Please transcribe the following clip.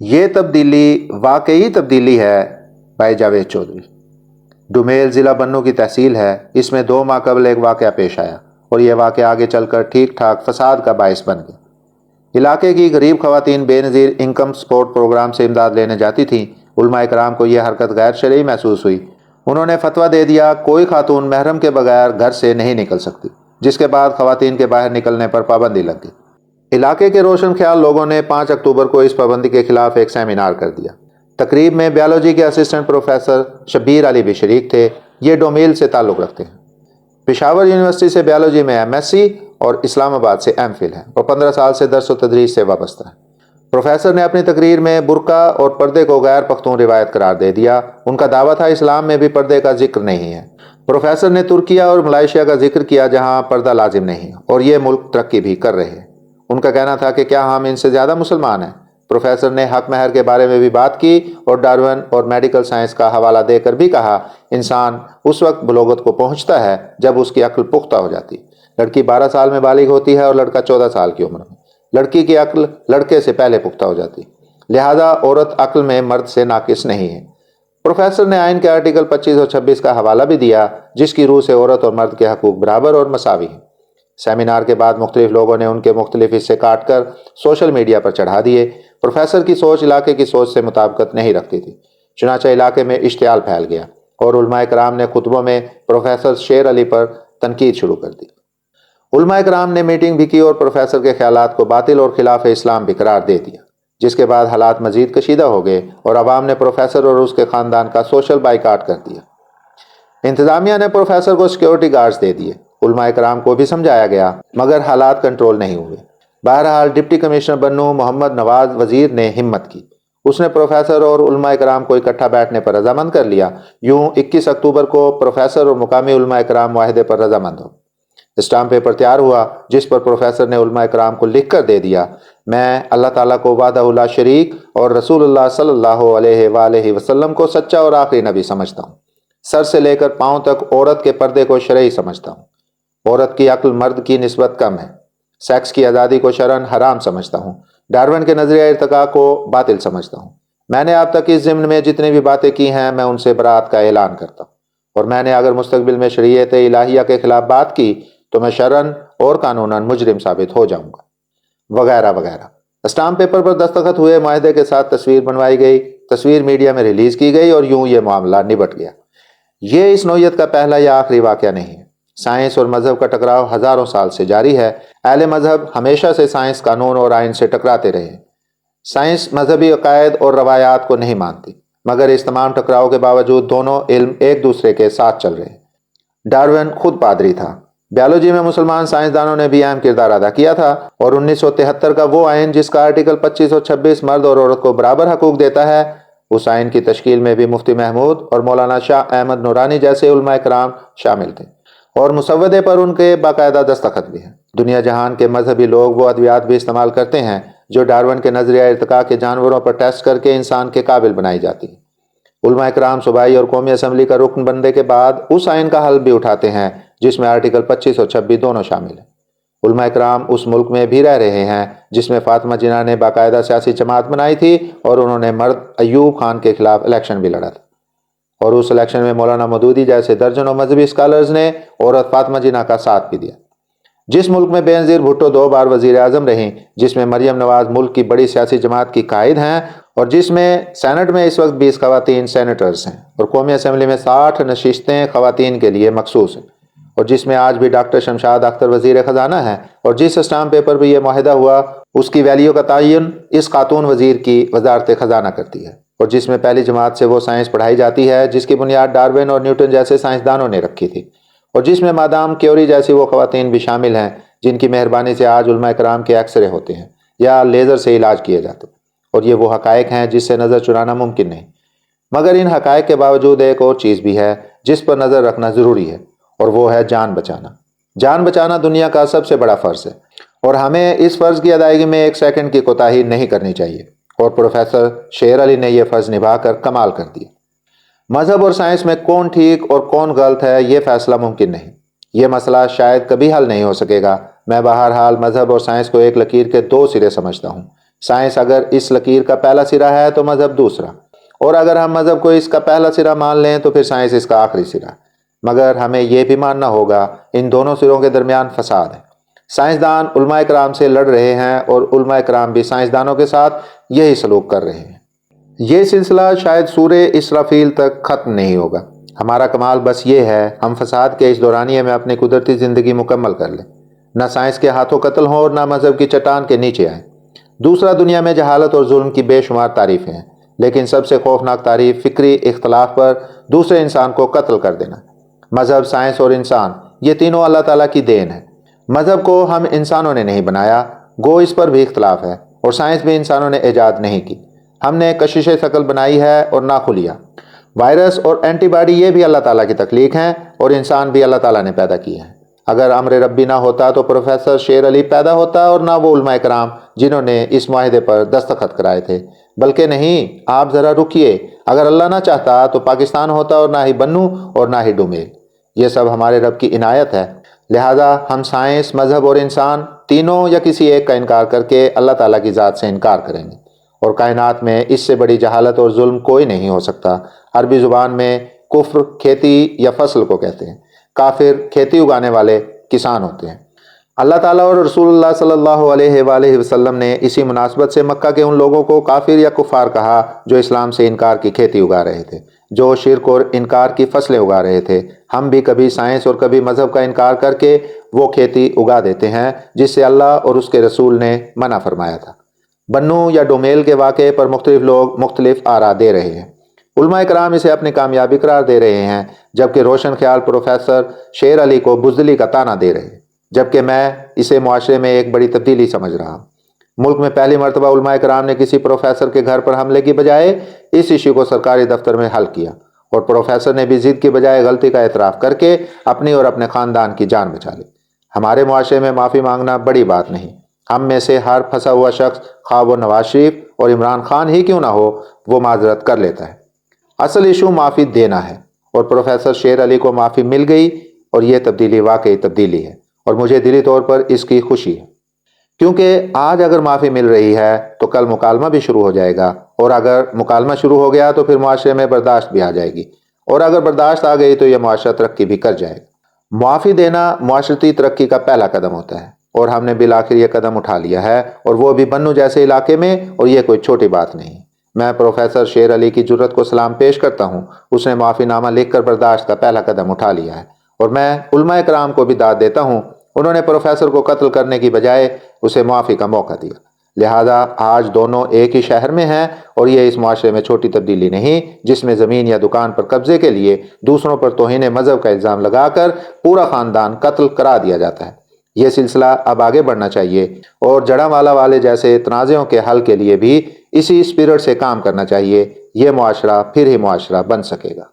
یہ تبدیلی واقعی تبدیلی ہے بھائی جاوید چودھری۔ ڈومیل ضلع بنوں کی تحصیل ہے۔ اس میں 2 ماہ قبل ایک واقعہ پیش آیا اور یہ واقعہ آگے چل کر ٹھیک ٹھاک فساد کا باعث بن گیا۔ علاقے کی غریب خواتین بے نظیر انکم سپورٹ پروگرام سے امداد لینے جاتی تھیں۔ علماء کرام کو یہ حرکت غیر شرعی محسوس ہوئی۔ انہوں نے فتویٰ دے دیا کوئی خاتون محرم کے بغیر گھر سے نہیں نکل سکتی، جس کے بعد خواتین کے باہر نکلنے پر پابندی لگ گئی۔ علاقے کے روشن خیال لوگوں نے 5 اکتوبر کو اس پابندی کے خلاف ایک سیمینار کر دیا۔ تقریب میں بیالوجی کے اسسٹنٹ پروفیسر شبیر علی بھی شریک تھے۔ یہ ڈومیل سے تعلق رکھتے ہیں۔ پشاور یونیورسٹی سے بیالوجی میں ایم ایس سی اور اسلام آباد سے ایم فل ہے اور 15 سال سے درس و تدریس سے وابستہ ہے۔ پروفیسر نے اپنی تقریر میں برقع اور پردے کو غیر پختون روایت قرار دے دیا۔ ان کا دعویٰ تھا اسلام میں بھی پردے کا ذکر نہیں ہے۔ پروفیسر نے ترکیہ اور ملائیشیا کا ذکر کیا جہاں پردہ لازم نہیں اور یہ ملک ترقی بھی کر رہے ہیں۔ ان کا کہنا تھا کہ کیا ہم ان سے زیادہ مسلمان ہیں؟ پروفیسر نے حق مہر کے بارے میں بھی بات کی اور ڈارون اور میڈیکل سائنس کا حوالہ دے کر بھی کہا انسان اس وقت بلوغت کو پہنچتا ہے جب اس کی عقل پختہ ہو جاتی۔ لڑکی 12 سال میں بالغ ہوتی ہے اور لڑکا 14 سال کی عمر میں۔ لڑکی کی عقل لڑکے سے پہلے پختہ ہو جاتی، لہذا عورت عقل میں مرد سے ناقص نہیں ہے۔ پروفیسر نے آئین کے آرٹیکل 25 اور 26 کا حوالہ بھی دیا جس کی روح سے عورت اور مرد کے حقوق برابر اور مساوی ہیں۔ سیمینار کے بعد مختلف لوگوں نے ان کے مختلف حصے کاٹ کر سوشل میڈیا پر چڑھا دیے۔ پروفیسر کی سوچ علاقے کی سوچ سے مطابقت نہیں رکھتی تھی، چنانچہ علاقے میں اشتعال پھیل گیا اور علماء کرام نے خطبوں میں پروفیسر شیر علی پر تنقید شروع کر دی۔ علماء کرام نے میٹنگ بھی کی اور پروفیسر کے خیالات کو باطل اور خلاف اسلام بھی قرار دے دیا، جس کے بعد حالات مزید کشیدہ ہو گئے اور عوام نے پروفیسر اور اس کے خاندان کا سوشل بائیکاٹ کر دیا۔ انتظامیہ نے پروفیسر کو سیکیورٹی گارڈز دے دیے۔ علماء کرام کو بھی سمجھایا گیا مگر حالات کنٹرول نہیں ہوئے۔ بہرحال ڈپٹی کمشنر بنوں محمد نواز وزیر نے ہمت کی۔ اس نے پروفیسر اور علماء کرام کو اکٹھا بیٹھنے پر رضامند کر لیا۔ یوں 21 اکتوبر کو پروفیسر اور مقامی علماء کرام معاہدے پر رضامند ہو۔ اسٹامپ پیپر تیار ہوا جس پر پروفیسر نے علماء کرام کو لکھ کر دے دیا میں اللہ تعالیٰ کو وحدہ لا شریک اور رسول اللہ صلی اللہ علیہ وآلہ وسلم کو سچا اور آخری نبی سمجھتا ہوں۔ سر سے لے کر پاؤں تک عورت کے پردے کو شرعی سمجھتا ہوں۔ عورت کی عقل مرد کی نسبت کم ہے۔ سیکس کی آزادی کو شرعاً حرام سمجھتا ہوں۔ ڈارون کے نظریہ ارتقاء کو باطل سمجھتا ہوں۔ میں نے اب تک اس ضمن میں جتنی بھی باتیں کی ہیں میں ان سے برات کا اعلان کرتا ہوں، اور میں نے اگر مستقبل میں شریعت الہیہ کے خلاف بات کی تو میں شرعاً اور قانوناً مجرم ثابت ہو جاؤں گا، وغیرہ وغیرہ۔ اسٹامپ پیپر پر دستخط ہوئے، معاہدے کے ساتھ تصویر بنوائی گئی، تصویر میڈیا میں ریلیز کی گئی اور یوں یہ معاملہ نبٹ گیا۔ یہ اس نوعیت کا پہلا یا آخری واقعہ نہیں ہے۔ سائنس اور مذہب کا ٹکراؤ ہزاروں سال سے جاری ہے۔ اہل مذہب ہمیشہ سے سائنس، قانون اور آئین سے ٹکراتے رہے ہیں۔ سائنس مذہبی عقائد اور روایات کو نہیں مانتی، مگر اس تمام ٹکراؤ کے باوجود دونوں علم ایک دوسرے کے ساتھ چل رہے ہیں۔ ڈارون خود پادری تھا۔ بیالوجی میں مسلمان سائنسدانوں نے بھی اہم کردار ادا کیا تھا، اور 1973 کا وہ آئین جس کا آرٹیکل 25 اور 26 مرد اور عورت کو برابر حقوق دیتا ہے، اس آئین کی تشکیل میں بھی مفتی محمود اور مولانا شاہ احمد نورانی جیسے علماء کرام شامل تھے، اور مسودے پر ان کے باقاعدہ دستخط بھی ہیں۔ دنیا جہان کے مذہبی لوگ وہ ادویات بھی استعمال کرتے ہیں جو ڈارون کے نظریہ ارتقاء کے جانوروں پر ٹیسٹ کر کے انسان کے قابل بنائی جاتی ہیں۔ علماء کرام صوبائی اور قومی اسمبلی کا رکن بننے کے بعد اس آئین کا حل بھی اٹھاتے ہیں جس میں آرٹیکل 25 اور 26 دونوں شامل ہیں۔ علماء کرام اس ملک میں بھی رہ رہے ہیں جس میں فاطمہ جناح نے باقاعدہ سیاسی جماعت بنائی تھی اور انہوں نے مرد ایوب خان کے خلاف الیکشن بھی لڑا تھا، اور اس الیکشن میں مولانا مودودی جیسے درجنوں مذہبی اسکالرز نے عورت فاطمہ جناح کا ساتھ بھی دیا۔ جس ملک میں بے نظیر بھٹو 2 بار وزیر اعظم رہیں، جس میں مریم نواز ملک کی بڑی سیاسی جماعت کی قائد ہیں، اور جس میں سینٹ میں اس وقت 20 خواتین سینیٹرز ہیں، اور قومی اسمبلی میں 60 نشستیں خواتین کے لیے مخصوص ہیں، اور جس میں آج بھی ڈاکٹر شمشاد اختر وزیر خزانہ ہیں، اور جس اسٹامپ پیپر پہ یہ معاہدہ ہوا اس کی ویلیو کا تعین اس خاتون وزیر کی وزارت خزانہ کرتی ہے، اور جس میں پہلی جماعت سے وہ سائنس پڑھائی جاتی ہے جس کی بنیاد ڈارون اور نیوٹن جیسے سائنسدانوں نے رکھی تھی، اور جس میں مادام کیوری جیسی وہ خواتین بھی شامل ہیں جن کی مہربانی سے آج علماء کرام کے ایکسرے ہوتے ہیں یا لیزر سے علاج کیے جاتے ہیں، اور یہ وہ حقائق ہیں جس سے نظر چرانا ممکن نہیں۔ مگر ان حقائق کے باوجود ایک اور چیز بھی ہے جس پر نظر رکھنا ضروری ہے، اور وہ ہے جان بچانا۔ جان بچانا دنیا کا سب سے بڑا فرض ہے، اور ہمیں اس فرض کی ادائیگی میں 1 سیکنڈ کی کوتاہی نہیں کرنی چاہیے، اور پروفیسر شیر علی نے یہ فرض نبھا کر کمال کر دیا۔ مذہب اور سائنس میں کون ٹھیک اور کون غلط ہے یہ فیصلہ ممکن نہیں، یہ مسئلہ شاید کبھی حل نہیں ہو سکے گا۔ میں بہرحال مذہب اور سائنس کو ایک لکیر کے 2 سرے سمجھتا ہوں۔ سائنس اگر اس لکیر کا پہلا سرا ہے تو مذہب دوسرا، اور اگر ہم مذہب کو اس کا پہلا سرا مان لیں تو پھر سائنس اس کا آخری سرا۔ مگر ہمیں یہ بھی ماننا ہوگا ان دونوں سروں کے درمیان فساد ہے۔ سائنسدان علماء کرام سے لڑ رہے ہیں اور علماء کرام بھی سائنسدانوں کے ساتھ یہی سلوک کر رہے ہیں۔ یہ سلسلہ شاید سورہ اسرافیل تک ختم نہیں ہوگا۔ ہمارا کمال بس یہ ہے ہم فساد کے اس دورانیے میں اپنی قدرتی زندگی مکمل کر لیں، نہ سائنس کے ہاتھوں قتل ہوں اور نہ مذہب کی چٹان کے نیچے آئیں۔ دوسرا، دنیا میں جہالت اور ظلم کی بے شمار تعریفیں ہیں، لیکن سب سے خوفناک تعریف فکری اختلاف پر دوسرے انسان کو قتل کر دینا۔ مذہب، سائنس اور انسان، یہ تینوں اللہ تعالیٰ کی دین ہے۔ مذہب کو ہم انسانوں نے نہیں بنایا، گو اس پر بھی اختلاف ہے، اور سائنس بھی انسانوں نے ایجاد نہیں کی۔ ہم نے کشش ثقل بنائی ہے اور نہ خلیہ۔ وائرس اور اینٹی باڈی یہ بھی اللہ تعالیٰ کی تخلیق ہیں، اور انسان بھی اللہ تعالیٰ نے پیدا کیے ہیں۔ اگر امر ربی نہ ہوتا تو پروفیسر شیر علی پیدا ہوتا، اور نہ وہ علماء کرام جنہوں نے اس معاہدے پر دستخط کرائے تھے۔ بلکہ نہیں، آپ ذرا رکیے، اگر اللہ نہ چاہتا تو پاکستان ہوتا اور نہ ہی بنو اور نہ ہی ڈومیل۔ یہ سب ہمارے رب کی عنایت ہے۔ لہٰذا ہم سائنس، مذہب اور انسان تینوں یا کسی ایک کا انکار کر کے اللہ تعالیٰ کی ذات سے انکار کریں گے، اور کائنات میں اس سے بڑی جہالت اور ظلم کوئی نہیں ہو سکتا۔ عربی زبان میں کفر کھیتی یا فصل کو کہتے ہیں، کافر کھیتی اگانے والے کسان ہوتے ہیں۔ اللہ تعالیٰ اور رسول اللہ صلی اللہ علیہ وآلہ وسلم نے اسی مناسبت سے مکہ کے ان لوگوں کو کافر یا کفار کہا جو اسلام سے انکار کی کھیتی اگا رہے تھے، جو شرک اور انکار کی فصلیں اگا رہے تھے۔ ہم بھی کبھی سائنس اور کبھی مذہب کا انکار کر کے وہ کھیتی اگا دیتے ہیں جس سے اللہ اور اس کے رسول نے منع فرمایا تھا۔ بنو یا ڈومیل کے واقعے پر مختلف لوگ مختلف آراء دے رہے ہیں۔ علماء کرام اسے اپنی کامیابی قرار دے رہے ہیں، جبکہ روشن خیال پروفیسر شیر علی کو بزدلی کا طعنہ دے رہے ہیں، جبکہ میں اسے معاشرے میں ایک بڑی تبدیلی سمجھ رہا ہوں۔ ملک میں پہلی مرتبہ علماء کرام نے کسی پروفیسر کے گھر پر حملے کی بجائے اس ایشو کو سرکاری دفتر میں حل کیا، اور پروفیسر نے بھی ضد کی بجائے غلطی کا اعتراف کر کے اپنی اور اپنے خاندان کی جان بچا لی۔ ہمارے معاشرے میں معافی مانگنا بڑی بات نہیں۔ ہم میں سے ہر پھنسا ہوا شخص، خواہ وہ نواز شریف اور عمران خان ہی کیوں نہ ہو، وہ معذرت کر لیتا ہے۔ اصل ایشو معافی دینا ہے، اور پروفیسر شیر علی کو معافی مل گئی، اور یہ تبدیلی واقعی تبدیلی ہے، اور مجھے دلی طور پر اس کی خوشی ہے، کیونکہ آج اگر معافی مل رہی ہے تو کل مکالمہ بھی شروع ہو جائے گا، اور اگر مکالمہ شروع ہو گیا تو پھر معاشرے میں برداشت بھی آ جائے گی، اور اگر برداشت آ گئی تو یہ معاشرہ ترقی بھی کر جائے گا۔ معافی دینا معاشرتی ترقی کا پہلا قدم ہوتا ہے، اور ہم نے بالآخر یہ قدم اٹھا لیا ہے، اور وہ بھی بنو جیسے علاقے میں، اور یہ کوئی چھوٹی بات نہیں۔ میں پروفیسر شیر علی کی جرت کو سلام پیش کرتا ہوں، اس نے معافی نامہ لکھ کر برداشت کا پہلا قدم اٹھا لیا ہے، اور میں علماء کرام کو بھی داد دیتا ہوں، انہوں نے پروفیسر کو قتل کرنے کی بجائے اسے معافی کا موقع دیا۔ لہٰذا آج دونوں ایک ہی شہر میں ہیں، اور یہ اس معاشرے میں چھوٹی تبدیلی نہیں جس میں زمین یا دکان پر قبضے کے لیے دوسروں پر توہین مذہب کا الزام لگا کر پورا خاندان قتل کرا دیا جاتا ہے۔ یہ سلسلہ اب آگے بڑھنا چاہیے، اور جڑاوالا والے جیسے تنازعوں کے حل کے لیے بھی اسی اسپرٹ سے کام کرنا چاہیے۔ یہ معاشرہ پھر ہی معاشرہ بن سکے گا۔